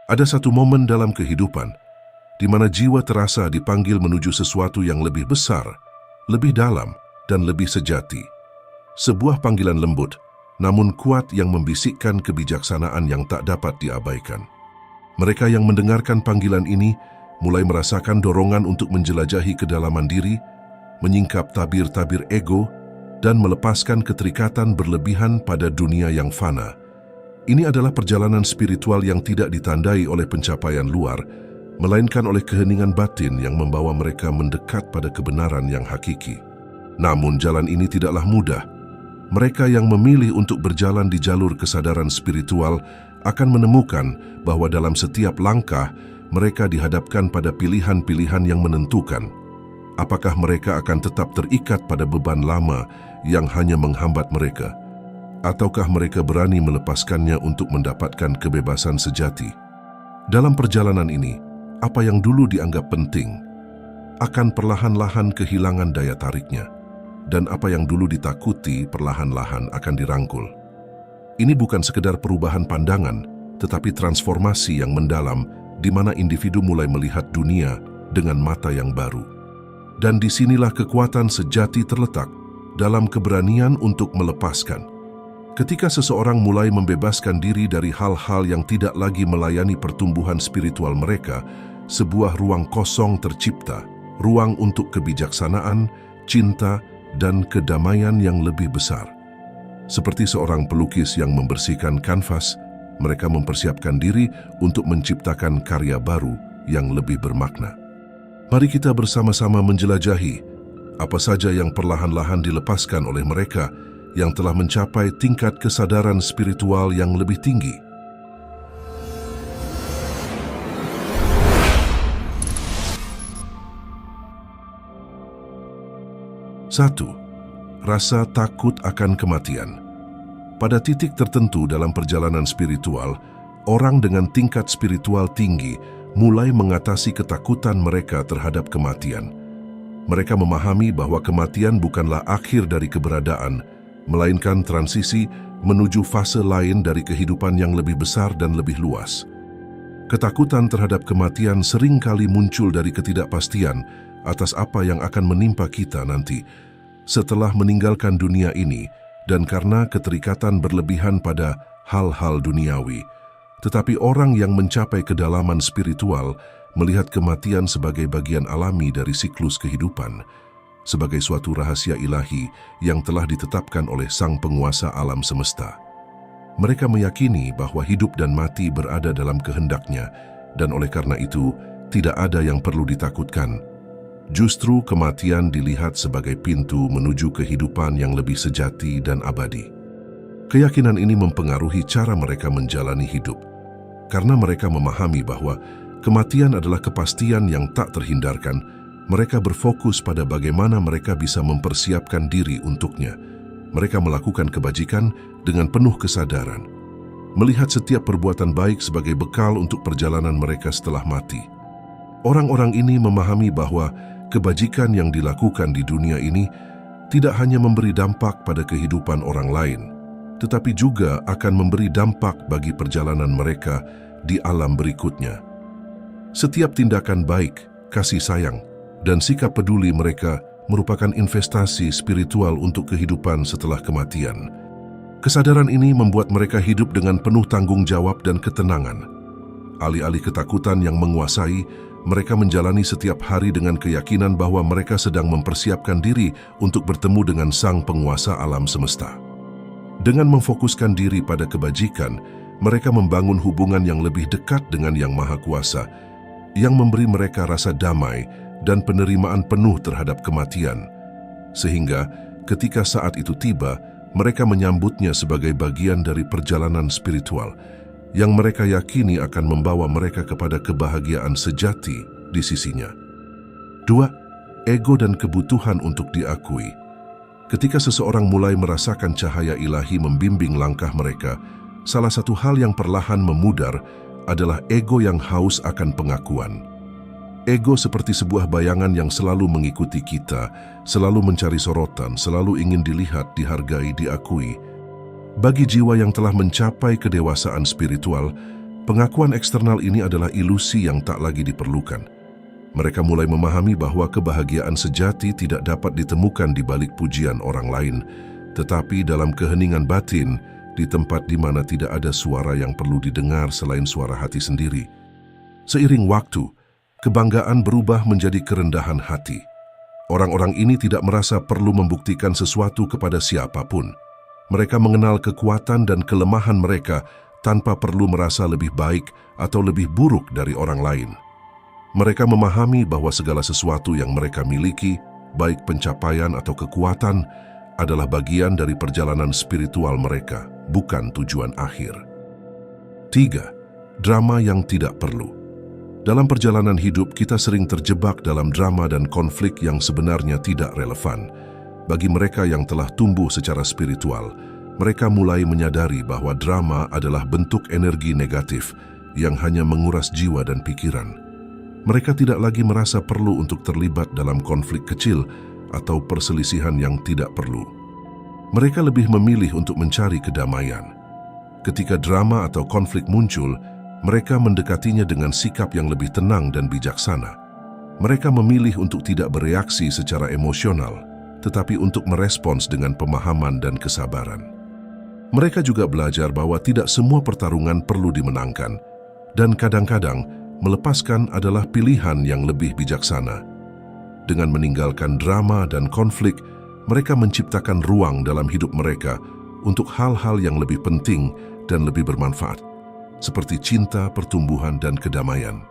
Ada satu momen dalam kehidupan di mana jiwa terasa dipanggil menuju sesuatu yang lebih besar, lebih dalam, dan lebih sejati. Sebuah panggilan lembut, namun kuat yang membisikkan kebijaksanaan yang tak dapat diabaikan. Mereka yang mendengarkan panggilan ini mulai merasakan dorongan untuk menjelajahi kedalaman diri, menyingkap tabir-tabir ego, dan melepaskan keterikatan berlebihan pada dunia yang fana. Ini adalah perjalanan spiritual yang tidak ditandai oleh pencapaian luar, melainkan oleh keheningan batin yang membawa mereka mendekat pada kebenaran yang hakiki. Namun jalan ini tidaklah mudah. Mereka yang memilih untuk berjalan di jalur kesadaran spiritual akan menemukan bahwa dalam setiap langkah mereka dihadapkan pada pilihan-pilihan yang menentukan. Apakah mereka akan tetap terikat pada beban lama yang hanya menghambat mereka? Ataukah mereka berani melepaskannya untuk mendapatkan kebebasan sejati? Dalam perjalanan ini, apa yang dulu dianggap penting akan perlahan-lahan kehilangan daya tariknya, dan apa yang dulu ditakuti perlahan-lahan akan dirangkul. Ini bukan sekedar perubahan pandangan, tetapi transformasi yang mendalam di mana individu mulai melihat dunia dengan mata yang baru. Dan disinilah kekuatan sejati terletak dalam keberanian untuk melepaskan. Ketika seseorang mulai membebaskan diri dari hal-hal yang tidak lagi melayani pertumbuhan spiritual mereka, sebuah ruang kosong tercipta, ruang untuk kebijaksanaan, cinta, dan kedamaian yang lebih besar. Seperti seorang pelukis yang membersihkan kanvas, mereka mempersiapkan diri untuk menciptakan karya baru yang lebih bermakna. Mari kita bersama-sama menjelajahi apa saja yang perlahan-lahan dilepaskan oleh mereka yang telah mencapai tingkat kesadaran spiritual yang lebih tinggi. Satu, rasa takut akan kematian. Pada titik tertentu dalam perjalanan spiritual, orang dengan tingkat spiritual tinggi mulai mengatasi ketakutan mereka terhadap kematian. Mereka memahami bahwa kematian bukanlah akhir dari keberadaan, melainkan transisi menuju fase lain dari kehidupan yang lebih besar dan lebih luas. Ketakutan terhadap kematian seringkali muncul dari ketidakpastian atas apa yang akan menimpa kita nanti setelah meninggalkan dunia ini, dan karena keterikatan berlebihan pada hal-hal duniawi. Tetapi orang yang mencapai kedalaman spiritual melihat kematian sebagai bagian alami dari siklus kehidupan, sebagai suatu rahasia ilahi yang telah ditetapkan oleh Sang Penguasa alam semesta. Mereka meyakini bahwa hidup dan mati berada dalam kehendak-Nya, dan oleh karena itu tidak ada yang perlu ditakutkan. Justru kematian dilihat sebagai pintu menuju kehidupan yang lebih sejati dan abadi. Keyakinan ini mempengaruhi cara mereka menjalani hidup, karena mereka memahami bahwa kematian adalah kepastian yang tak terhindarkan. Mereka berfokus pada bagaimana mereka bisa mempersiapkan diri untuknya. Mereka melakukan kebajikan dengan penuh kesadaran, melihat setiap perbuatan baik sebagai bekal untuk perjalanan mereka setelah mati. Orang-orang ini memahami bahwa kebajikan yang dilakukan di dunia ini tidak hanya memberi dampak pada kehidupan orang lain, tetapi juga akan memberi dampak bagi perjalanan mereka di alam berikutnya. Setiap tindakan baik, kasih sayang, dan sikap peduli mereka merupakan investasi spiritual untuk kehidupan setelah kematian. Kesadaran ini membuat mereka hidup dengan penuh tanggung jawab dan ketenangan. Alih-alih ketakutan yang menguasai, mereka menjalani setiap hari dengan keyakinan bahwa mereka sedang mempersiapkan diri untuk bertemu dengan Sang Penguasa alam semesta. Dengan memfokuskan diri pada kebajikan, mereka membangun hubungan yang lebih dekat dengan Yang Maha Kuasa, yang memberi mereka rasa damai dan penerimaan penuh terhadap kematian, sehingga ketika saat itu tiba, mereka menyambutnya sebagai bagian dari perjalanan spiritual yang mereka yakini akan membawa mereka kepada kebahagiaan sejati di sisinya. 2. Ego dan kebutuhan untuk diakui. Ketika seseorang mulai merasakan cahaya ilahi membimbing langkah mereka, salah satu hal yang perlahan memudar adalah ego yang haus akan pengakuan. Ego seperti sebuah bayangan yang selalu mengikuti kita, selalu mencari sorotan, selalu ingin dilihat, dihargai, diakui. Bagi jiwa yang telah mencapai kedewasaan spiritual, Pengakuan eksternal ini adalah ilusi yang tak lagi diperlukan. Mereka mulai memahami bahwa kebahagiaan sejati tidak dapat ditemukan di balik pujian orang lain, tetapi dalam keheningan batin, di tempat di mana tidak ada suara yang perlu didengar selain suara hati sendiri. Seiring waktu, kebanggaan berubah menjadi kerendahan hati. Orang-orang ini tidak merasa perlu membuktikan sesuatu kepada siapapun. Mereka mengenal kekuatan dan kelemahan mereka tanpa perlu merasa lebih baik atau lebih buruk dari orang lain. Mereka memahami bahwa segala sesuatu yang mereka miliki, baik pencapaian atau kekuatan, adalah bagian dari perjalanan spiritual mereka, bukan tujuan akhir. 3. Drama yang tidak perlu. Dalam perjalanan hidup, kita sering terjebak dalam drama dan konflik yang sebenarnya tidak relevan. Bagi mereka yang telah tumbuh secara spiritual, mereka mulai menyadari bahwa drama adalah bentuk energi negatif yang hanya menguras jiwa dan pikiran. Mereka tidak lagi merasa perlu untuk terlibat dalam konflik kecil atau perselisihan yang tidak perlu. Mereka lebih memilih untuk mencari kedamaian. Ketika drama atau konflik muncul, mereka mendekatinya dengan sikap yang lebih tenang dan bijaksana. Mereka memilih untuk tidak bereaksi secara emosional, tetapi untuk merespons dengan pemahaman dan kesabaran. Mereka juga belajar bahwa tidak semua pertarungan perlu dimenangkan, dan kadang-kadang melepaskan adalah pilihan yang lebih bijaksana. Dengan meninggalkan drama dan konflik, mereka menciptakan ruang dalam hidup mereka untuk hal-hal yang lebih penting dan lebih bermanfaat, seperti cinta, pertumbuhan, dan kedamaian.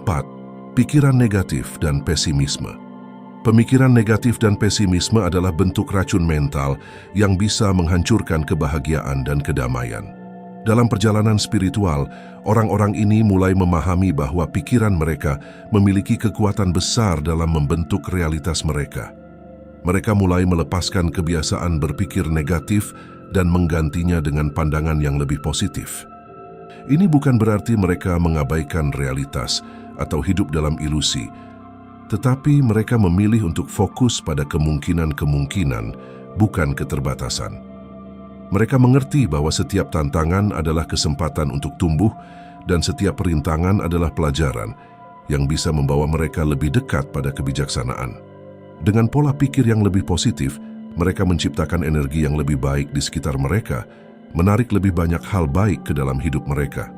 4. Pikiran negatif dan pesimisme. Pemikiran negatif dan pesimisme adalah bentuk racun mental yang bisa menghancurkan kebahagiaan dan kedamaian. Dalam perjalanan spiritual, orang-orang ini mulai memahami bahwa pikiran mereka memiliki kekuatan besar dalam membentuk realitas mereka. Mereka mulai melepaskan kebiasaan berpikir negatif dan menggantinya dengan pandangan yang lebih positif. Ini bukan berarti mereka mengabaikan realitas atau hidup dalam ilusi, tetapi mereka memilih untuk fokus pada kemungkinan-kemungkinan, bukan keterbatasan. Mereka mengerti bahwa setiap tantangan adalah kesempatan untuk tumbuh dan setiap perintangan adalah pelajaran yang bisa membawa mereka lebih dekat pada kebijaksanaan. Dengan pola pikir yang lebih positif, mereka menciptakan energi yang lebih baik di sekitar mereka, menarik lebih banyak hal baik ke dalam hidup mereka.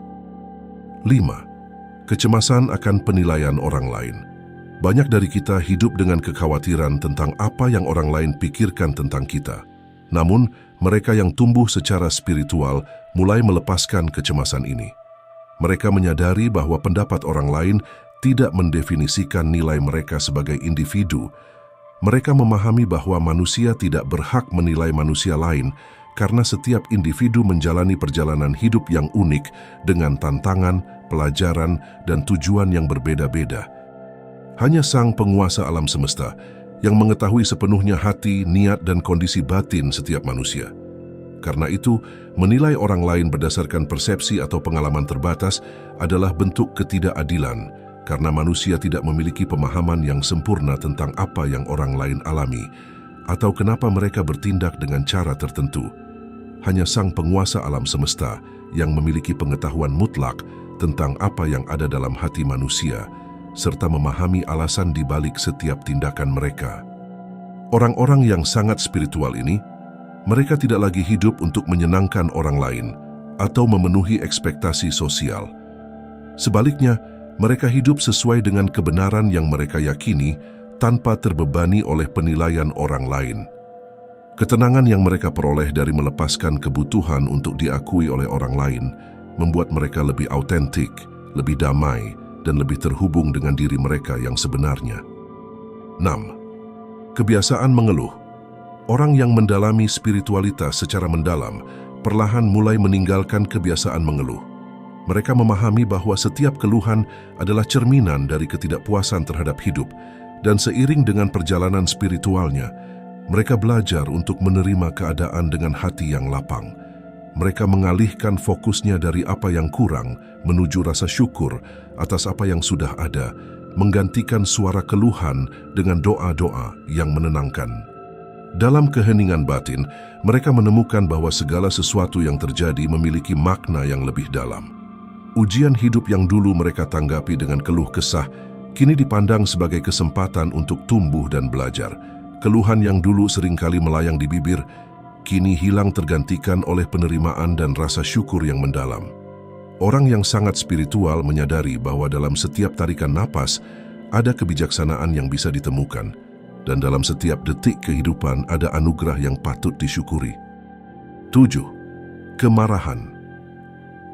5. Kecemasan akan penilaian orang lain. Banyak dari kita hidup dengan kekhawatiran tentang apa yang orang lain pikirkan tentang kita. Namun, mereka yang tumbuh secara spiritual mulai melepaskan kecemasan ini. Mereka menyadari bahwa pendapat orang lain tidak mendefinisikan nilai mereka sebagai individu. Mereka memahami bahwa manusia tidak berhak menilai manusia lain karena setiap individu menjalani perjalanan hidup yang unik dengan tantangan, pelajaran, dan tujuan yang berbeda-beda. Hanya Sang Penguasa alam semesta yang mengetahui sepenuhnya hati, niat, dan kondisi batin setiap manusia. Karena itu, menilai orang lain berdasarkan persepsi atau pengalaman terbatas adalah bentuk ketidakadilan, karena manusia tidak memiliki pemahaman yang sempurna tentang apa yang orang lain alami, atau kenapa mereka bertindak dengan cara tertentu. Hanya Sang Penguasa alam semesta yang memiliki pengetahuan mutlak tentang apa yang ada dalam hati manusia, serta memahami alasan di balik setiap tindakan mereka. Orang-orang yang sangat spiritual ini, mereka tidak lagi hidup untuk menyenangkan orang lain atau memenuhi ekspektasi sosial. Sebaliknya, mereka hidup sesuai dengan kebenaran yang mereka yakini tanpa terbebani oleh penilaian orang lain. Ketenangan yang mereka peroleh dari melepaskan kebutuhan untuk diakui oleh orang lain membuat mereka lebih autentik, lebih damai, dan lebih terhubung dengan diri mereka yang sebenarnya. 6. Kebiasaan mengeluh. Orang yang mendalami spiritualitas secara mendalam perlahan mulai meninggalkan kebiasaan mengeluh. Mereka memahami bahwa setiap keluhan adalah cerminan dari ketidakpuasan terhadap hidup, dan seiring dengan perjalanan spiritualnya, mereka belajar untuk menerima keadaan dengan hati yang lapang. Mereka mengalihkan fokusnya dari apa yang kurang menuju rasa syukur atas apa yang sudah ada, menggantikan suara keluhan dengan doa-doa yang menenangkan. Dalam keheningan batin, mereka menemukan bahwa segala sesuatu yang terjadi memiliki makna yang lebih dalam. Ujian hidup yang dulu mereka tanggapi dengan keluh kesah, kini dipandang sebagai kesempatan untuk tumbuh dan belajar. Keluhan yang dulu seringkali melayang di bibir, kini hilang tergantikan oleh penerimaan dan rasa syukur yang mendalam. Orang yang sangat spiritual menyadari bahwa dalam setiap tarikan napas ada kebijaksanaan yang bisa ditemukan, dan dalam setiap detik kehidupan ada anugerah yang patut disyukuri. 7. Kemarahan.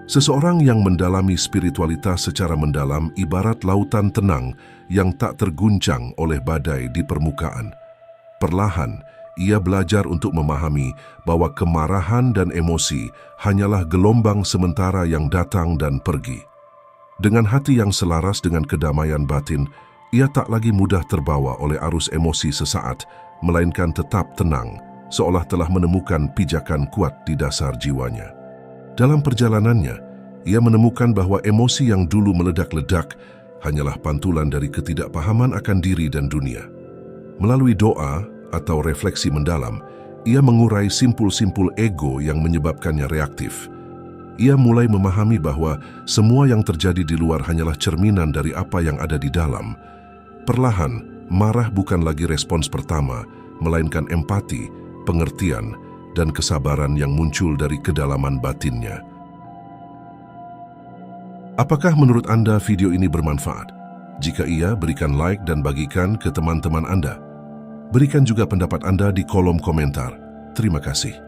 Seseorang yang mendalami spiritualitas secara mendalam ibarat lautan tenang yang tak terguncang oleh badai di permukaan. Perlahan, ia belajar untuk memahami bahwa kemarahan dan emosi hanyalah gelombang sementara yang datang dan pergi. Dengan hati yang selaras dengan kedamaian batin, ia tak lagi mudah terbawa oleh arus emosi sesaat, melainkan tetap tenang, seolah telah menemukan pijakan kuat di dasar jiwanya. Dalam perjalanannya, ia menemukan bahwa emosi yang dulu meledak-ledak hanyalah pantulan dari ketidakpahaman akan diri dan dunia. Melalui doa atau refleksi mendalam, ia mengurai simpul-simpul ego yang menyebabkannya reaktif. Ia mulai memahami bahwa semua yang terjadi di luar hanyalah cerminan dari apa yang ada di dalam. Perlahan, marah bukan lagi respons pertama, melainkan empati, pengertian, dan kesabaran yang muncul dari kedalaman batinnya. Apakah menurut Anda video ini bermanfaat? Jika iya, berikan like dan bagikan ke teman-teman Anda. Berikan juga pendapat Anda di kolom komentar. Terima kasih.